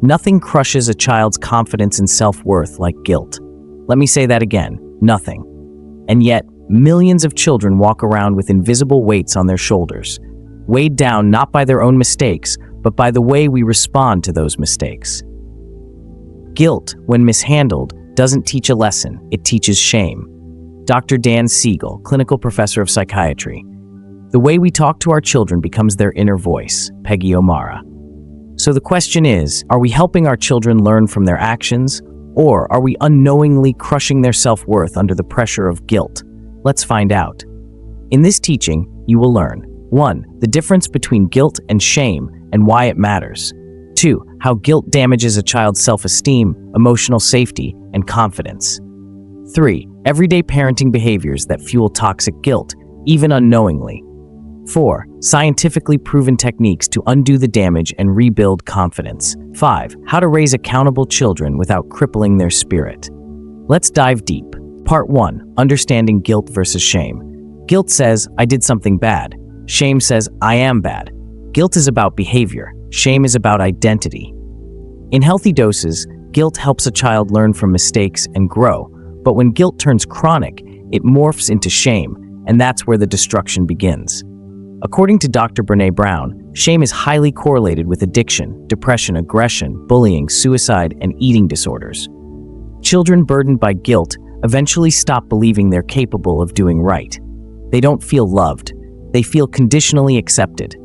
Nothing crushes a child's confidence and self-worth like guilt. Let me say that again, nothing. And yet, millions of children walk around with invisible weights on their shoulders, weighed down not by their own mistakes, but by the way we respond to those mistakes. Guilt, when mishandled, doesn't teach a lesson, it teaches shame. Dr. Dan Siegel, clinical professor of psychiatry. The way we talk to our children becomes their inner voice, Peggy O'Mara. So the question is, are we helping our children learn from their actions, or are we unknowingly crushing their self-worth under the pressure of guilt? Let's find out. In this teaching, you will learn 1. The difference between guilt and shame and why it matters. 2. How guilt damages a child's self-esteem, emotional safety, and confidence. 3. Everyday parenting behaviors that fuel toxic guilt, even unknowingly. 4. Scientifically proven techniques to undo the damage and rebuild confidence. 5. How to raise accountable children without crippling their spirit. Let's dive deep. Part 1. Understanding guilt versus shame. Guilt says, I did something bad. Shame says, I am bad. Guilt is about behavior. Shame is about identity. In healthy doses, guilt helps a child learn from mistakes and grow. But when guilt turns chronic, it morphs into shame, and that's where the destruction begins. According to Dr. Brené Brown, shame is highly correlated with addiction, depression, aggression, bullying, suicide, and eating disorders. Children burdened by guilt eventually stop believing they're capable of doing right. They don't feel loved. They feel conditionally accepted.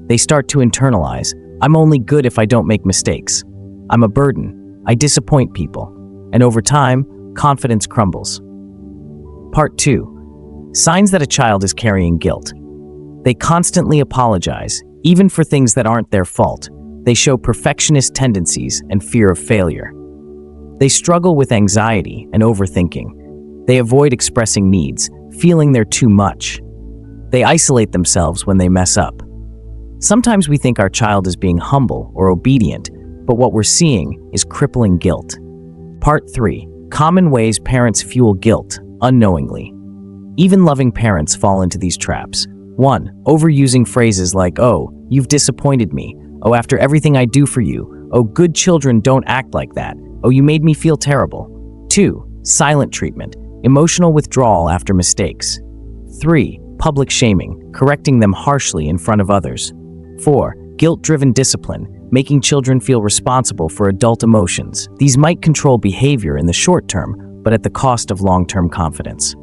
They start to internalize, I'm only good if I don't make mistakes. I'm a burden. I disappoint people. And over time, confidence crumbles. Part 2. Signs that a child is carrying guilt. They constantly apologize, even for things that aren't their fault. They show perfectionist tendencies and fear of failure. They struggle with anxiety and overthinking. They avoid expressing needs, feeling they're too much. They isolate themselves when they mess up. Sometimes we think our child is being humble or obedient, but what we're seeing is crippling guilt. Part 3. Common ways parents fuel guilt, unknowingly. Even loving parents fall into these traps. 1. Overusing phrases like, oh, you've disappointed me. Oh, after everything I do for you. Oh, good children don't act like that. Oh, you made me feel terrible. 2. Silent treatment, emotional withdrawal after mistakes. 3. Public shaming, correcting them harshly in front of others. 4. Guilt-driven discipline, making children feel responsible for adult emotions. These might control behavior in the short term, but at the cost of long-term confidence.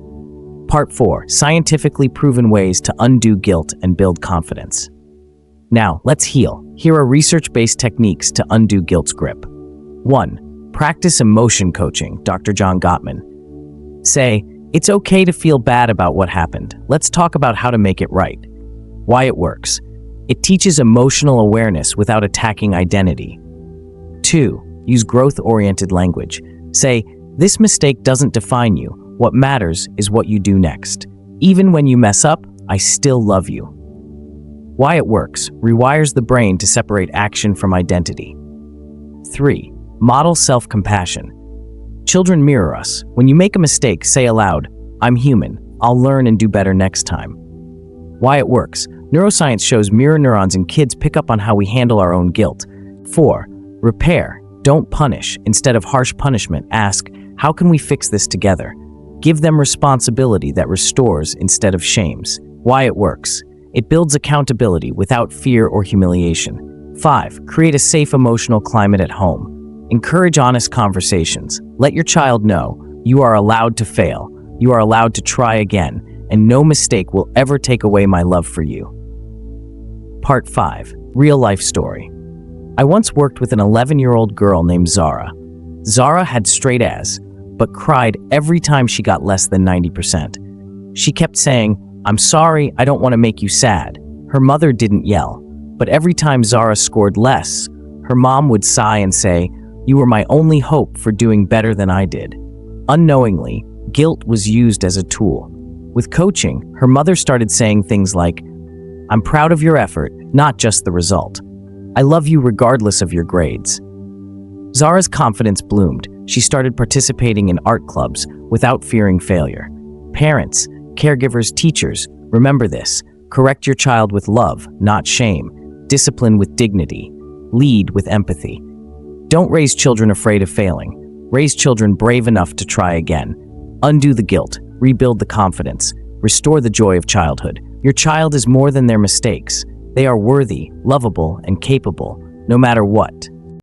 Part 4. Scientifically proven ways to undo guilt and build confidence. Now, let's heal. Here are research-based techniques to undo guilt's grip. 1. Practice emotion coaching, Dr. John Gottman. Say, it's okay to feel bad about what happened. Let's talk about how to make it right. Why it works. It teaches emotional awareness without attacking identity. 2. Use growth-oriented language. Say, this mistake doesn't define you. What matters is what you do next. Even when you mess up, I still love you. Why it works. Rewires the brain to separate action from identity. 3. Model self-compassion. Children mirror us. When you make a mistake, say aloud, I'm human. I'll learn and do better next time. Why it works. Neuroscience shows mirror neurons in kids pick up on how we handle our own guilt. 4. Repair. Don't punish. Instead of harsh punishment, ask, how can we fix this together? Give them responsibility that restores instead of shames. Why it works. It builds accountability without fear or humiliation. 5. Create a safe emotional climate at home. Encourage honest conversations. Let your child know you are allowed to fail, you are allowed to try again, and no mistake will ever take away my love for you. Part 5. Real-life story. I once worked with an 11-year-old girl named Zara. Zara had straight A's, but cried every time she got less than 90%. She kept saying, I'm sorry, I don't want to make you sad. Her mother didn't yell, but every time Zara scored less, her mom would sigh and say, you were my only hope for doing better than I did. Unknowingly, guilt was used as a tool. With coaching, her mother started saying things like, I'm proud of your effort, not just the result. I love you regardless of your grades. Zara's confidence bloomed. She started participating in art clubs without fearing failure. Parents, caregivers, teachers, remember this. Correct your child with love, not shame. Discipline with dignity. Lead with empathy. Don't raise children afraid of failing. Raise children brave enough to try again. Undo the guilt, rebuild the confidence, restore the joy of childhood. Your child is more than their mistakes. They are worthy, lovable, and capable, no matter what.